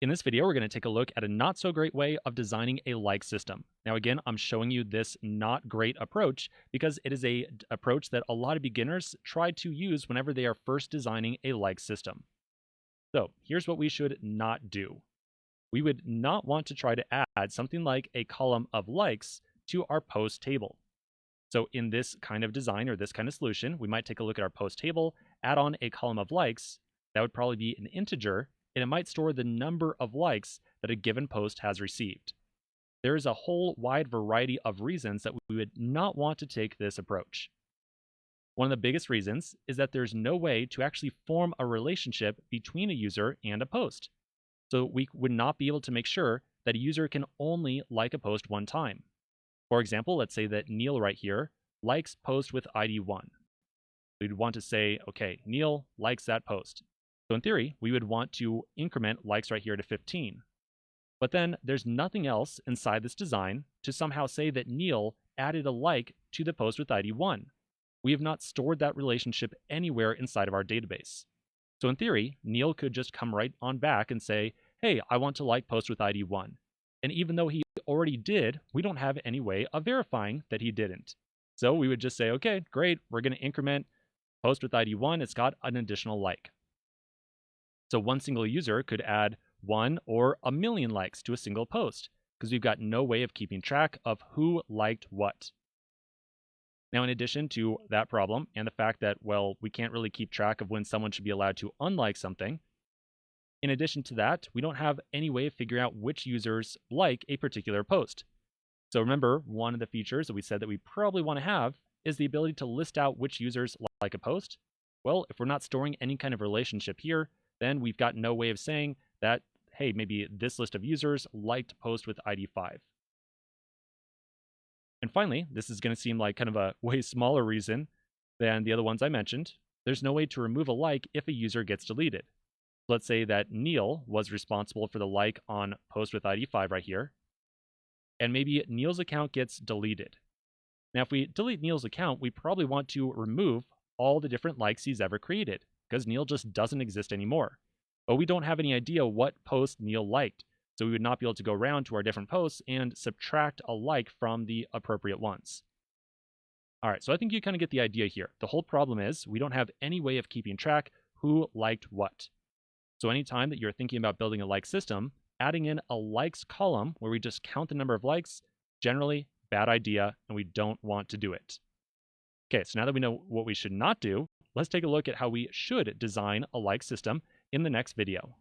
In this video, we're going to take a look at a not so great way of designing a like system. Now, again, I'm showing you this not great approach because it is a approach that a lot of beginners try to use whenever they are first designing a like system. So here's what we should not do. We would not want to try to add something like a column of likes to our post table. So in this kind of design or this kind of solution, we might take a look at our post table, add on a column of likes. That would probably be an integer, and it might store the number of likes that a given post has received. There is a whole wide variety of reasons that we would not want to take this approach. One of the biggest reasons is that there's no way to actually form a relationship between a user and a post. So we would not be able to make sure that a user can only like a post one time. For example, let's say that Neil right here likes post with ID 1. We'd want to say, okay, Neil likes that post. So in theory, we would want to increment likes right here to 15. But then there's nothing else inside this design to somehow say that Neil added a like to the post with ID 1. We have not stored that relationship anywhere inside of our database. So in theory, Neil could just come right on back and say, hey, I want to like post with ID 1. And even though he already did, we don't have any way of verifying that he didn't. So we would just say, okay, great, we're going to increment post with ID 1. It's got an additional like. So one single user could add 1 or a million likes to a single post because we've got no way of keeping track of who liked what. Now, in addition to that problem and the fact that, well, we can't really keep track of when someone should be allowed to unlike something, in addition to that, we don't have any way of figuring out which users like a particular post. So remember, one of the features that we said that we probably want to have is the ability to list out which users like a post. Well, if we're not storing any kind of relationship here, then we've got no way of saying that, hey, maybe this list of users liked post with ID 5. And finally, this is going to seem like kind of a way smaller reason than the other ones I mentioned. There's no way to remove a like if a user gets deleted. Let's say that Neil was responsible for the like on post with ID 5 right here, and maybe Neil's account gets deleted. Now, if we delete Neil's account, we probably want to remove all the different likes he's ever created because Neil just doesn't exist anymore. But we don't have any idea what post Neil liked, so we would not be able to go around to our different posts and subtract a like from the appropriate ones. All right, so I think you kind of get the idea here. The whole problem is we don't have any way of keeping track who liked what. So anytime that you're thinking about building a like system, adding in a likes column where we just count the number of likes, generally bad idea, and we don't want to do it. Okay, so now that we know what we should not do, let's take a look at how we should design a like system in the next video.